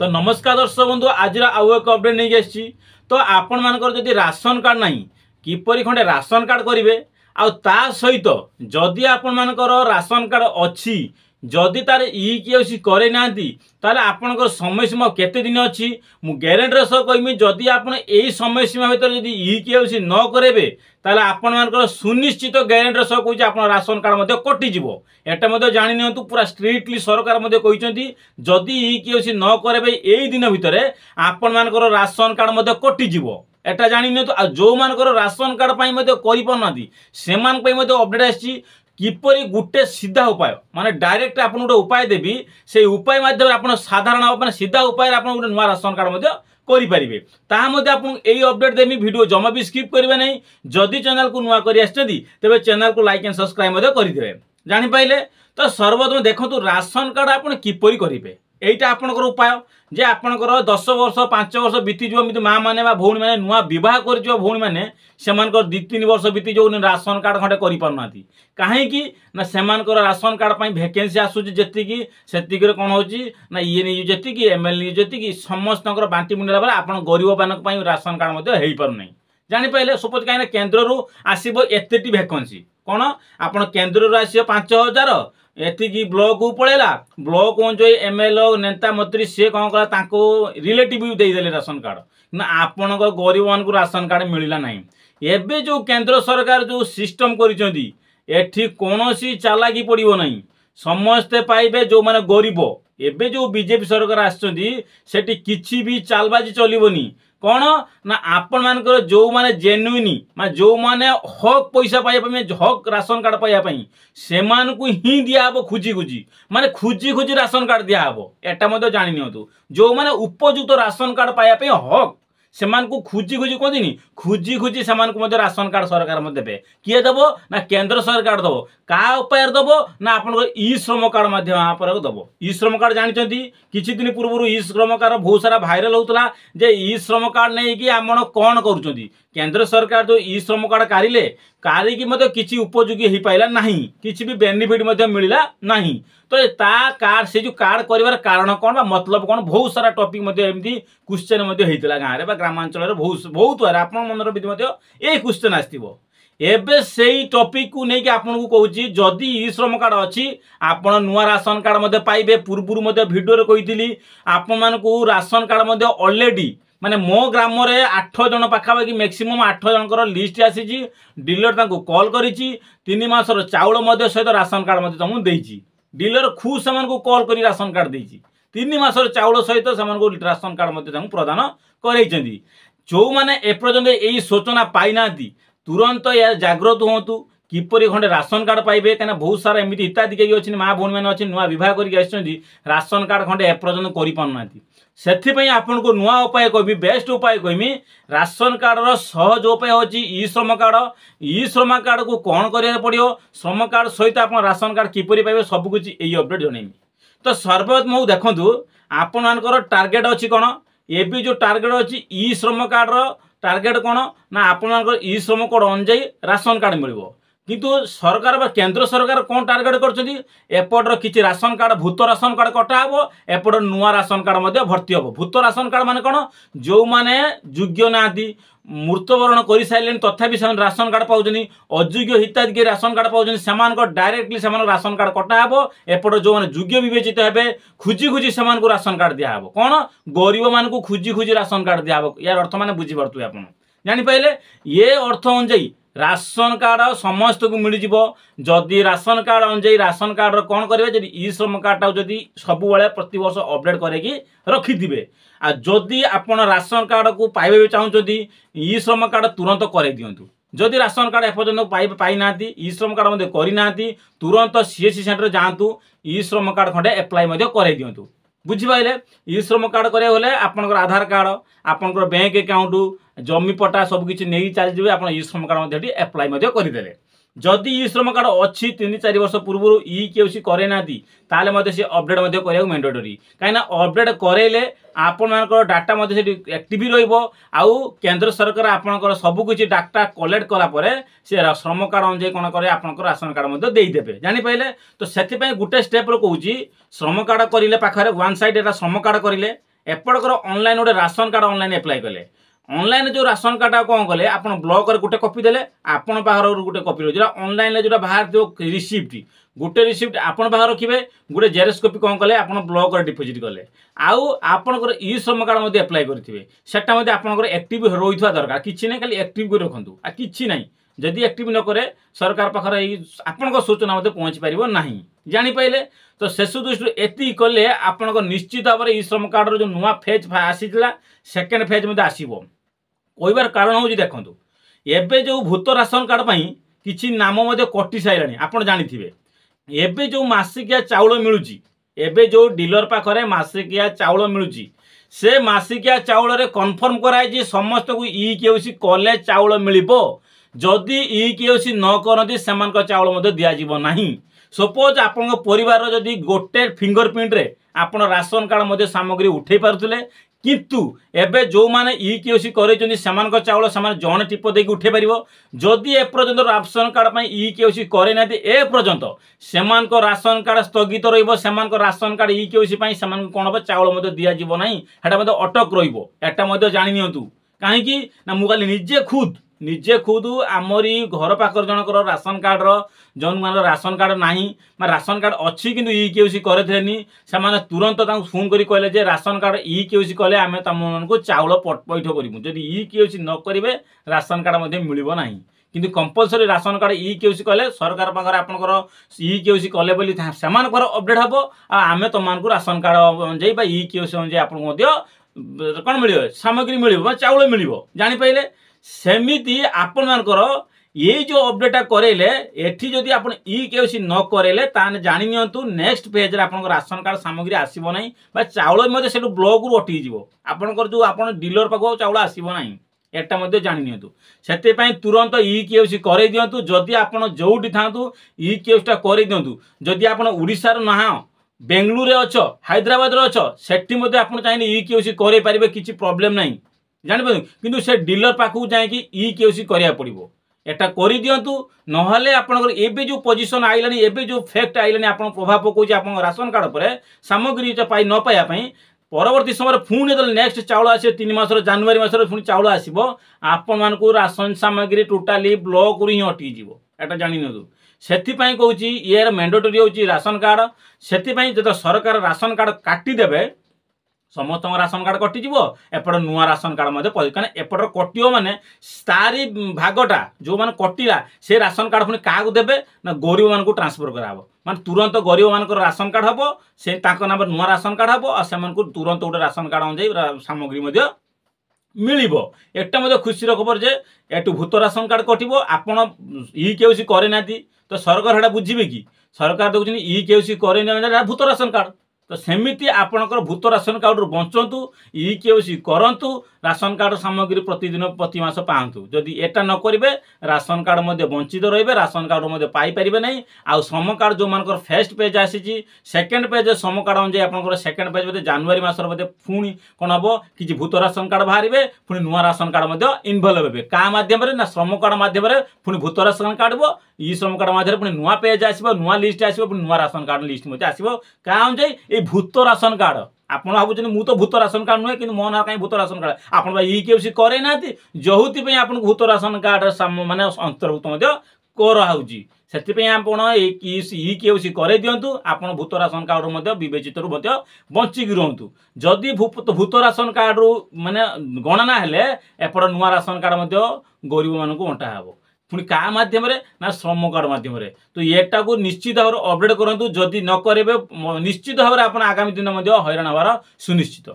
तो नमस्कार दर्शक बंधु आज आउ एक अपडेट नहीं आसी तो आपण मानकर जदि राशन कार्ड नहीं किपरि खंडे राशन कार्ड करेंगे आ सहित जदि आपण मानकर राशन कार्ड अच्छी जदि तार ईकेवाईसी करे नांती ताले आपनकर समय सीमा केते दिन अच्छी मु ग्यारंटी सह कहमी जदि आपण एई समय सीमा भीतर जदि ईकेवाईसी न करेबे ताले आपण मानकर सुनिश्चित ग्यारंटी सह कहूछि आपण राशन कार्ड मध्ये कटि जिवो एटा मध्ये जानि नियंतु पूरा स्ट्रिक्टली सरकार मध्ये कहिसंती जदि ईकेवाईसी न करेबे एई दिन भीतर आपण मानकर राशन कार्ड मध्ये कटि जिवो एटा जानि नियंतु आ जो मानकर राशन कार्ड पई मध्ये करि पनाती सेमान पई मध्ये अपडेट आछि किपरि गुटे सीधा उपाय माने डायरेक्ट आपन गुटे उपाय देबी से उपाय माध्यम आपन साधारण माने सीधा उपाय आपन गुटे नुवा राशन कार्ड मध्ये करि परिबे ता मध्ये आपन एई अपडेट देमी वीडियो जमा भी स्किप करिवे नै जदि चैनल को नुवा करि आछथि तबे चैनल को लाइक एंड सब्सक्राइब मध्ये करि देबे जानि पाइले तो सर्वप्रथम देखंतु राशन कार्ड आपन किपरि करिवे एटा आपनकर उपाय जे आपनकर 10 वर्ष 5 वर्ष बीती जो माँ माने बा भौणी माने नुआ विवाह कर भौणी माने सेमानकर 2-3 वर्ष बीती जो राशन कार्ड खंडे करि पारनाती काहेकि ना सेमानकर राशन कार्ड पई वैकेंसी आसुची जेतिकी सेतिकी रे कोन होची ना ये नै जेतिकी एमएलए जेतिकी समस्तकर बांटी मुंडला बेला आपण गरीब बानक पई राशन कार्ड मध्ये हेई पार नै जानि पहिले सपोज काहे केंद्र रु आसीबो एतेटी वैकेंसी कोन आपण केंद्र रु आसीबो 5000 एतिकी ब्लॉक को पळेला ब्लॉक जो एमएलए नेता मंत्री से कौन कला तांको रिलेटिव दे देले राशन कार्ड ना आपण को गरीब मान को राशन कार्ड मिलला नहीं एबे जो केंद्र सरकार जो सिस्टम करिसंती एठी कोनोसी चालाकी पड़िबो नहीं समस्ते पाइबे जो माने गरीब एबे जो बीजेपी सरकार आछंती सेठी किछि भी चालबाजी चलिबोनी कौन ना आपण मानकर जो माने जेन्युइनी माने जो माने हक पैसा पाइबा में हक राशन कार्ड पाइबा पई सेमान को ही दिया हबो खुजी खुजी माने खुजी खुजी राशन कार्ड दिया हबो एटा मध्ये जानि नियंतु जो माने उपयुक्त राशन कार्ड पाइबा पई हक सेमान को खुजी खुजी कहदिनी खुजी खुजी सेमान को मध्ये राशन कार्ड सरकार मध्ये देबे किए देबो ना केंद्र सरकार देबो का उपाय देबो ना आपन ई श्रम कार्ड माध्यम पर देबो ई श्रम कार्ड जानिचंती किछि दिन पूर्व ई श्रम कार्ड बहुत सारा वायरल होतला जे ई श्रम कार्ड नै कि हमन कोन करूचंती केंद्र सरकार जो ई श्रम कार्ड कारिले कारिकी मध्ये किछि उपयोगी हे पाइला नाही किछि भी बेनिफिट मध्ये मिलिला नाही तो ता कार्ड से जो कार्ड करिवार कारण कोन बा मतलब कोन बहुत सारा टॉपिक मध्ये एमती क्वेश्चन मध्ये हेतिला गां रे बा ग्रामांचल रे बहुत बार आपन मनर विधि मध्ये ए क्वेश्चन आस्तिबो एबे सेही टॉपिक को नहीं कि आपन को कहूची जदि ई श्रम कार्ड अछि आपन नुवा राशन कार्ड मध्ये पाइबे पूर्वरु मध्ये वीडियो रे कहितली आपन मान को राशन कार्ड मध्ये ऑलरेडी माने मो ग्राम रे 8 जन पाखाबाकी मैक्सिमम 8 जनकर लिस्ट आसीची डीलर तांको कॉल करिची 3 मासर चाउल मध्ये सहित राशन कार्ड मध्ये तमु देइची डीलर खुद समान को कॉल करी राशन कार्ड देइची 3 मासर चाउल सहित समान को राशन कार्ड मध्ये तमु प्रदान करैचंदी जो माने ए पर्यंत एई सूचना पाई नांती तुरंत या जागृत होतु किपरि खंडे राशन कार्ड पाइबे कना बहुत सारा एमिति हिताधिकारी अछि माँ भौणी माने अछि नुआ विवाह करी आछंती राशन कार्ड खंडे ए पर्यंत करि पारनांती सेथि पई आपन को नुआ उपाय कहबी बेस्ट उपाय कहमी राशन कार्ड रो सहज उपाय होची ई श्रम कार्ड को कोन करिया पड़ियो श्रम कार्ड सहित आपन राशन कार्ड किपरि पाइबे सब कुछ एई अपडेट जणैमी तो सर्वप्रथम मु देखंतु आपन मानकर टार्गेट अछि कोन एबी जो टार्गेट अछि ई श्रम कार्ड रो टार्गेट कोन ना आपन मानकर ई श्रम कार्ड अनुसार राशन कार्ड मिलिबो किंतु सरकार बा केंद्र सरकार कौन टार्गेट करछथि एपटर किछि राशन कार्ड भूत राशन कार्ड कटा हबो एपटर नुवा राशन कार्ड मध्ये भर्ती हबो भूत राशन कार्ड माने कोन जो माने योग्य नादी मृत्युवरण करि साइलेन तथापि से राशन कार्ड पाउजनी अयोग्य हिताधिकारी राशन कार्ड पाउजनी समान को डायरेक्टली समान राशन कार्ड कटा हबो एपटर जो माने योग्य विवेचित हेबे खुजी खुजी समान को राशन कार्ड दिया हबो कोन गरीब मान को खुजी खुजी राशन कार्ड दिया हबो यार अर्थ माने बुझी परतु आपण जानि पाइले ये अर्थ अनुसार राशन कार्ड समस्त को मिल जिवो जदि राशन कार्ड अनुसार राशन कार्ड कौन करेंगे जदि ई श्रम कार्ड जदि सब बेले प्रति वर्ष अपडेट करके रखिथिबे आ जदि आपण राशन कार्ड को पाइबे चाहूचंती ई श्रम कार्ड तुरंत करे दियंतु जदि राशन कार्ड एपर्यंत पाई नाती ई श्रम कार्ड मध्ये करि नाती तुरंत सीएससी सेंटर जांतु ई श्रम कार्ड खंडे अप्लाई मध्ये करे दियंतु बुझी पाइले ई श्रम कार्ड करे होले आपनकर आधार कार्ड आपनकर बैंक अकाउंट जमी पट्टा सब किछि नै चल जिवे आपण ई श्रम कार्ड मध्ये अप्लाई मध्ये करि देले जदि ई श्रम कार्ड अच्छी 3-4 वर्ष पूर्व ई केसी करे नाती ताले मध्ये से अपडेट मध्ये करिया मैंडेटरी काइना अपडेट करेले आपण मानकर डाटा मध्ये से एक्टिव रहइबो आउ केंद्र सरकार आपनकर सब किछि डाटा कलेक्ट कला परे से श्रम कार्ड अनुसार कोन करे आपनकर राशन कार्ड मध्ये देई देबे जानि पाइले तो सेति पय गुटे स्टेप रो कहूची श्रम कार्ड करिले पाखरे वन साइड एटा श्रम कार्ड करिले एपटकर ऑनलाइन गोटे राशन कार्ड ऑनलाइन अप्लाई कले ऑनलाइन जो राशन कार्ड कौन कले आप ब्लॉक गोटे कॉपी देले आपण बाहर गोटे कॉपी रही ऑनलाइन जो बाहर जो रिसीप्ट गोटे रिसीप्ट आपण बाहर रखिए गोटे जेरेक्स कॉपी कौन कले आप ब्लॉक डिपोजिट कले आउ आपणकर ई श्रम कार्ड अप्लाई करेंगे सेटा आपंकर एक्टिव रही दरकार किसी ना खाली एक्टिव कर रखु आ कि ना जदि एक्टिव न करे सरकार पाखे आपण सूचना पहुँची पार ना जापारे तो शेष दृष्टि एति कले आप निश्चित भाव में ई श्रम कार्ड जो नुआ फेज आसीला सेकेंड फेज आसो कहबार कारण हूँ देखूँ एवं जो भूत राशन कार्ड पर किसी नाम कटि सारे आप जाथे एवं जो मासिकिया चाउल मिलूँ एवं जो डीलर पाखे मासिकिया चाउल मिलूँ से मासिकिया चाउल रे कन्फर्म कराई समस्त को ई केसी कले चाउल मिल जदि ई केसी न करती से चाउल दिज्व ना सपोज आपण परिवार जदि गोटे फिंगरप्रिंट रे आपण राशन कार्ड सामग्री उठे पारुले किंतु एबे जो माने ई केसी करैछन सेमान चाउल से जड़े टिप दे उठे पार जदि एपर्यंत राशन कार्ड पर ई केसी करे ना ए पर्यंत सेमान राशन कार्ड स्थगित रही राशन कार्ड ई केसी कौन हम चाउल दिज्व ना हेटा अटक रहा जानी नियंतु कहीं ना मुझे निजे खुद आमरी घर पाखर जनकर राशन कार्ड जो मान राशन कार्ड नहीं राशन कार्ड अच्छी किंतु ई केसी करे से तुरंत फोन करी कहले जे राशन कार्ड ई केसी कले आम तुम को चाउल पैठ करूँ जदि ई केसी न करेंगे राशन कार्ड मिल ना किंतु कंपलसरी राशन कार्ड ई केसी कले सरकार पाखे आपंकर ई केसी कले बोली से अपडेट हम आम तुमको राशन कार्ड अनुजाई ई केसी अनुजाई आपको कौन मिल सामग्री मिल चाउल मिल जापारे सेमिति आपण मानकर ये जो अपडेटा करेले एठी जदि आपण ई केसी न करेले ताने जानि नियंतु नेक्स्ट पेज रे आपण राशन कार्ड सामग्री आसीबो नाही बा चाउल मध्ये सेटु ब्लॉक रु अटकी जिवो आपणकर जो आपण डीलर पाखो चाउल आसीबो नाही एटा मध्ये जानि नियंतु सेते पई तुरंत ई केसी करे दियंतु जदि आपण जोउटी थांतु ई केसटा करे दियंतु जदि आपण ओडिसा रो नहा बेंगलुरु रे अछ हैदराबाद रे अछ सेठी मध्ये आपण चाहि ई केसी करे परिबे किछि प्रॉब्लम नाही जानि किंतु से डीलर पाखु जाइकी ई केसी करिया पड़िबो एटा करि दियंतु नहले आपनकर एबे जो पोजीशन आइलानी एबे जो फैक्ट आइलानी आपन प्रभाव पकोछि आपन राशन कार्ड पर सामग्री पाई न पाया पई परवर्ती समय पुणी जो नेक्स्ट चाउल आसे 3 मास जनवरी मास पुणी चाउल आसीबो आपन मानकु राशन सामग्री टोटाली ब्लॉक रु ही अटकी जिवो एटा जानि नदु सेथि पई कहूछि यार मैंडेटरी होछि राशन कार्ड सेथि पई जब सरकार राशन कार्ड काटी देबे समस्त राशन कार्ड कटिज एपट नुआ राशन कार्ड कहीं एपटर कटो माने तारी भागटा जो मैंने कटिला से राशन कार्ड पुणी क्या देवे ना गरीब मान ट्रांसफर कराब मान तुरंत गरीब मान राशन कार्ड हम से नाम नुआ राशन कार्ड हम और से तुरंत गोटे राशन कार्ड अनुजाई सामग्री मिल एटा खुशी खबर जे एटू भूत राशन कार्ड कटो आपण ई केसी करे ना तो सरकार बुझे कि सरकार देखुन ई केसी करे भूत राशन कार्ड तो सेमिति आपणकर भूत राशन कार्ड बंचतु ई केसी करंतु राशन कार्ड सामग्री प्रतिदिन प्रति मास पातु जदि एटा न करेंगे राशन कार्ड मध्य वंचित रहिबे राशन कार्ड मध्य पाई परिबे नहीं आउ श्रम कार्ड जो मानकर फर्स्ट पेज आसी सेकेंड पेज श्रम कार्ड अनुसार आपंकर सेकेंड पेज मध्य जनवरी मास पुणी कौन हम कि भूत राशन कार्ड बाहर पुणी नुआ राशन कार्ड इनवल्व हे क्या मध्यम ना श्रम कार्ड मध्यम पुणी भूत राशन कार्ड ई श्रम कार्ड मध्य पुणी नुआ पेज आसो नुआ लिस्ट आसो पुणी नुआ राशन कार्ड लिस्ट आसो क्या अनुसार भूत राशन कार्ड आपड़ भावुँ मु तो भूत राशन कार्ड नुहे कि मो ना कहीं भूत राशन कार्ड आप ई केसी करे ना जोथि आप भूत राशन कार्ड माने अंतर्भुक्त कराऊँगी से आपण ई केसी करे दिंतु आप भूत राशन कार्ड विवेचित बंचिकी रुहतु जदि भूत राशन कार्ड रु माने गणना हेले एपट नुआ राशन कार्ड गरीब मान बंटा हे पुणी क्या मध्यम ना श्रम कार्ड मध्यम तो एटा को निश्चित भाव अपडेट करूँ जदि न करेंगे निश्चित भाव में आप आगामी दिन में हैरान हबार सुनिश्चित।